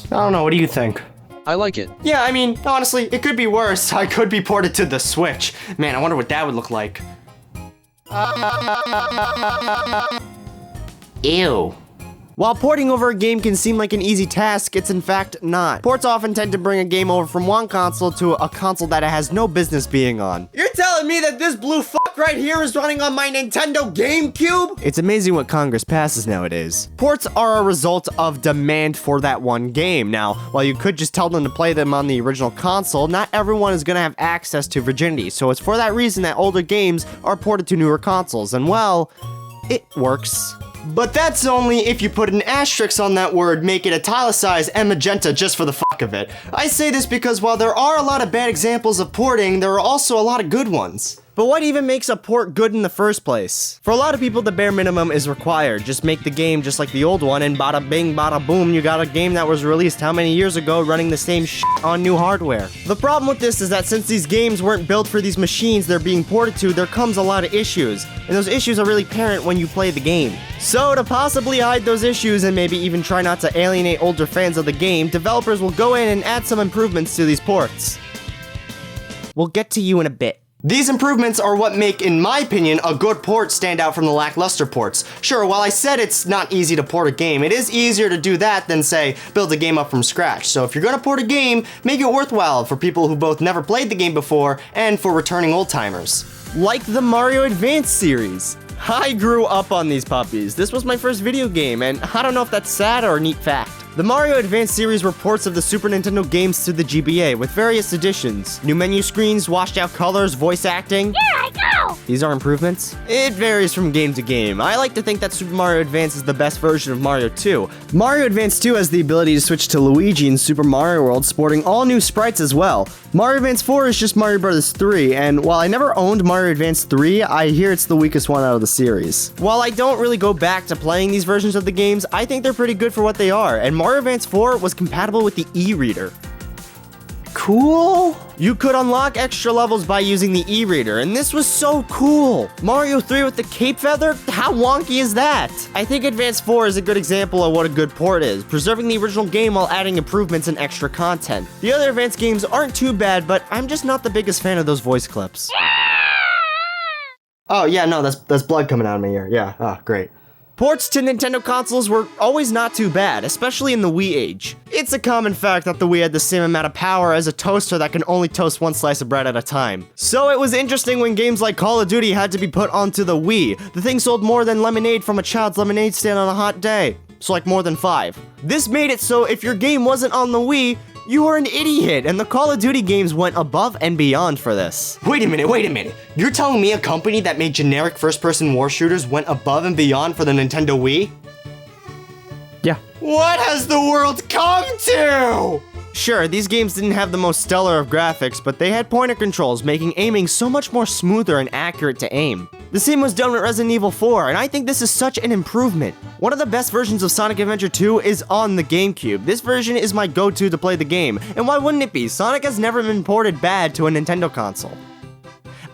I don't know, what do you think? I like it. Yeah, I mean, honestly, it could be worse. I could be ported to the Switch. Man, I wonder what that would look like. Ew. While porting over a game can seem like an easy task, it's in fact not. Ports often tend to bring a game over from one console to a console that it has no business being on. You're telling me that this blue fuck right here is running on my Nintendo GameCube? It's amazing what Congress passes nowadays. Ports are a result of demand for that one game. Now, while you could just tell them to play them on the original console, not everyone is gonna have access to Virginity, so it's for that reason that older games are ported to newer consoles, and well, it works. But that's only if you put an asterisk on that word, make it italicized and magenta just for the fuck of it. I say this because while there are a lot of bad examples of porting, there are also a lot of good ones. But what even makes a port good in the first place? For a lot of people, the bare minimum is required. Just make the game just like the old one, and bada bing, bada boom, you got a game that was released how many years ago running the same shit on new hardware. The problem with this is that since these games weren't built for these machines they're being ported to, there comes a lot of issues. And those issues are really apparent when you play the game. So to possibly hide those issues and maybe even try not to alienate older fans of the game, developers will go in and add some improvements to these ports. We'll get to you in a bit. These improvements are what make, in my opinion, a good port stand out from the lackluster ports. Sure, while I said it's not easy to port a game, it is easier to do that than, say, build a game up from scratch. So if you're gonna port a game, make it worthwhile for people who both never played the game before and for returning old-timers. Like the Mario Advance series. I grew up on these puppies. This was my first video game, and I don't know if that's sad or a neat fact. The Mario Advance series were ports of the Super Nintendo games to the GBA, with various additions. New menu screens, washed out colors, voice acting. Here I go! These are improvements? It varies from game to game. I like to think that Super Mario Advance is the best version of Mario 2. Mario Advance 2 has the ability to switch to Luigi in Super Mario World, sporting all new sprites as well. Mario Advance 4 is just Mario Bros. 3, and while I never owned Mario Advance 3, I hear it's the weakest one out of the series. While I don't really go back to playing these versions of the games, I think they're pretty good for what they are, and Mario Advance 4 was compatible with the e-reader. Cool. You could unlock extra levels by using the e-reader, and this was so cool. Mario 3 with the cape feather? How wonky is that? I think Advance 4 is a good example of what a good port is, preserving the original game while adding improvements and extra content. The other Advance games aren't too bad, but I'm just not the biggest fan of those voice clips. Oh yeah, no, that's blood coming out of my ear. Yeah, oh, great. Ports to Nintendo consoles were always not too bad, especially in the Wii age. It's a common fact that the Wii had the same amount of power as a toaster that can only toast one slice of bread at a time. So it was interesting when games like Call of Duty had to be put onto the Wii. The thing sold more than lemonade from a child's lemonade stand on a hot day. So like more than 5. This made it so if your game wasn't on the Wii, you were an idiot, and the Call of Duty games went above and beyond for this. Wait a minute. You're telling me a company that made generic first-person war shooters went above and beyond for the Nintendo Wii? Yeah. What has the world come to? Sure, these games didn't have the most stellar of graphics, but they had pointer controls, making aiming so much more smoother and accurate to aim. The same was done with Resident Evil 4, and I think this is such an improvement. One of the best versions of Sonic Adventure 2 is on the GameCube. This version is my go-to to play the game, and why wouldn't it be? Sonic has never been ported bad to a Nintendo console.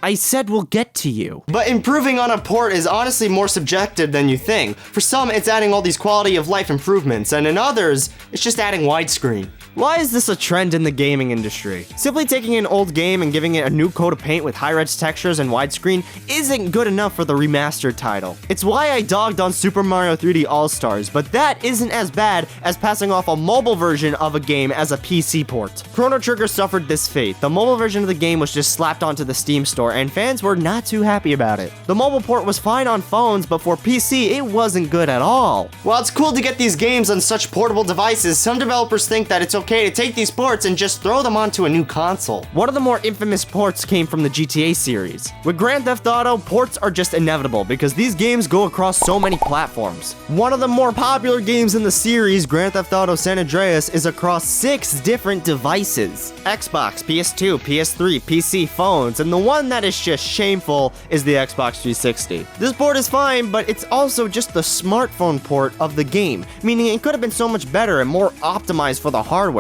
I said we'll get to you. But improving on a port is honestly more subjective than you think. For some, it's adding all these quality of life improvements, and in others, it's just adding widescreen. Why is this a trend in the gaming industry? Simply taking an old game and giving it a new coat of paint with high-res textures and widescreen isn't good enough for the remastered title. It's why I dogged on Super Mario 3D All-Stars, but that isn't as bad as passing off a mobile version of a game as a PC port. Chrono Trigger suffered this fate. The mobile version of the game was just slapped onto the Steam store, and fans were not too happy about it. The mobile port was fine on phones, but for PC, it wasn't good at all. While it's cool to get these games on such portable devices, some developers think that it's okay to take these ports and just throw them onto a new console. One of the more infamous ports came from the GTA series. With Grand Theft Auto, ports are just inevitable because these games go across so many platforms. One of the more popular games in the series, Grand Theft Auto San Andreas, is across 6 different devices. Xbox, PS2, PS3, PC, phones, and the one that is just shameful is the Xbox 360. This port is fine, but it's also just the smartphone port of the game, meaning it could have been so much better and more optimized for the hardware.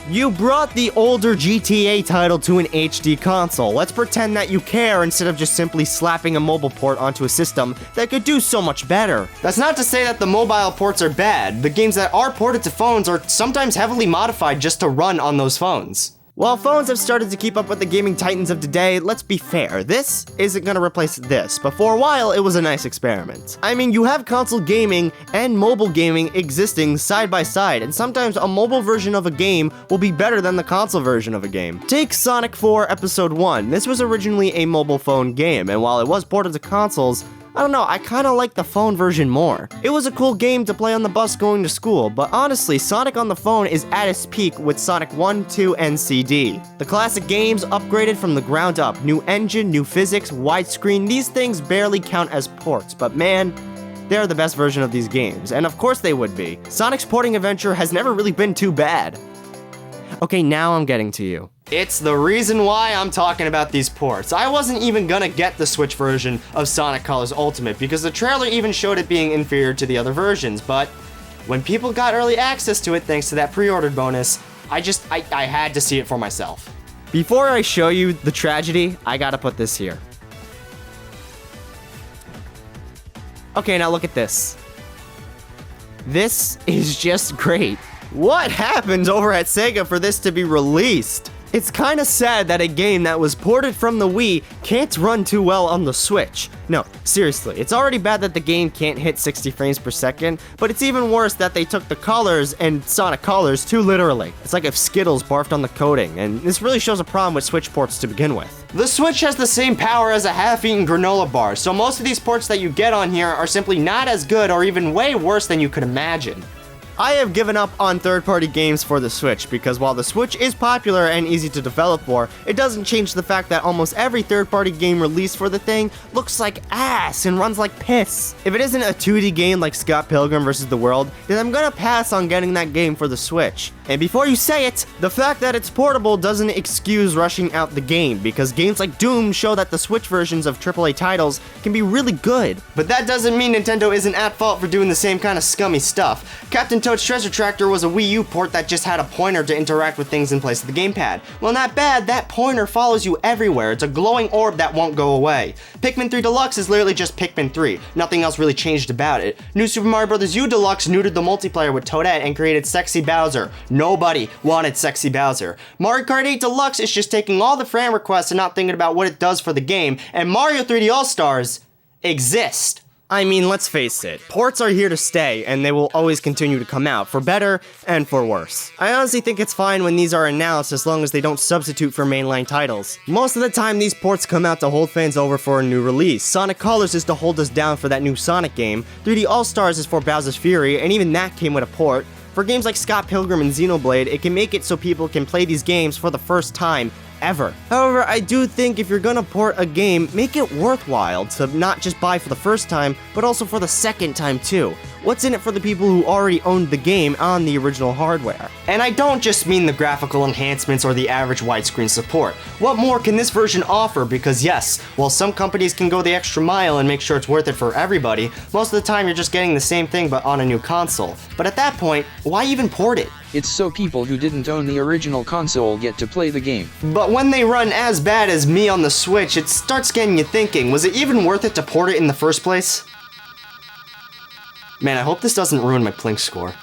You brought the older GTA title to an HD console. Let's pretend that you care instead of just simply slapping a mobile port onto a system that could do so much better. That's not to say that the mobile ports are bad. The games that are ported to phones are sometimes heavily modified just to run on those phones. While phones have started to keep up with the gaming titans of today, let's be fair, this isn't gonna replace this, but for a while it was a nice experiment. I mean, you have console gaming and mobile gaming existing side by side, and sometimes a mobile version of a game will be better than the console version of a game. Take Sonic 4 Episode 1. This was originally a mobile phone game, and while it was ported to consoles, I don't know, I kinda like the phone version more. It was a cool game to play on the bus going to school, but honestly, Sonic on the phone is at its peak with Sonic 1, 2, and CD. The classic games upgraded from the ground up. New engine, new physics, widescreen, these things barely count as ports, but man, they're the best version of these games, and of course they would be. Sonic's porting adventure has never really been too bad. Okay, now I'm getting to you. It's the reason why I'm talking about these ports. I wasn't even gonna get the Switch version of Sonic Colors Ultimate because the trailer even showed it being inferior to the other versions, but when people got early access to it thanks to that pre-ordered bonus, I had to see it for myself. Before I show you the tragedy, I gotta put this here. Okay, now look at this. This is just great. What happened over at Sega for this to be released? It's kinda sad that a game that was ported from the Wii can't run too well on the Switch. No, seriously, it's already bad that the game can't hit 60 frames per second, but it's even worse that they took the colors and Sonic Colors too literally. It's like if Skittles barfed on the coating, and this really shows a problem with Switch ports to begin with. The Switch has the same power as a half-eaten granola bar, so most of these ports that you get on here are simply not as good or even way worse than you could imagine. I have given up on third-party games for the Switch because while the Switch is popular and easy to develop for, it doesn't change the fact that almost every third-party game released for the thing looks like ass and runs like piss. If it isn't a 2D game like Scott Pilgrim vs. the World, then I'm gonna pass on getting that game for the Switch. And before you say it, the fact that it's portable doesn't excuse rushing out the game, because games like Doom show that the Switch versions of AAA titles can be really good. But that doesn't mean Nintendo isn't at fault for doing the same kind of scummy stuff. Captain Toad's Treasure Tractor was a Wii U port that just had a pointer to interact with things in place of the gamepad. Well, not bad, that pointer follows you everywhere. It's a glowing orb that won't go away. Pikmin 3 Deluxe is literally just Pikmin 3. Nothing else really changed about it. New Super Mario Bros. U Deluxe neutered the multiplayer with Toadette and created Sexy Bowser. Nobody wanted Sexy Bowser. Mario Kart 8 Deluxe is just taking all the fan requests and not thinking about what it does for the game, and Mario 3D All-Stars exist. I mean, let's face it, ports are here to stay, and they will always continue to come out, for better and for worse. I honestly think it's fine when these are announced as long as they don't substitute for mainline titles. Most of the time, these ports come out to hold fans over for a new release. Sonic Colors is to hold us down for that new Sonic game, 3D All-Stars is for Bowser's Fury, and even that came with a port. For games like Scott Pilgrim and Xenoblade, it can make it so people can play these games for the first time ever. However, I do think if you're gonna port a game, make it worthwhile to not just buy for the first time, but also for the second time too. What's in it for the people who already owned the game on the original hardware? And I don't just mean the graphical enhancements or the average widescreen support. What more can this version offer? Because yes, while some companies can go the extra mile and make sure it's worth it for everybody, most of the time you're just getting the same thing but on a new console. But at that point, why even port it? It's so people who didn't own the original console get to play the game. But when they run as bad as me on the Switch, it starts getting you thinking, was it even worth it to port it in the first place? Man, I hope this doesn't ruin my Plink score.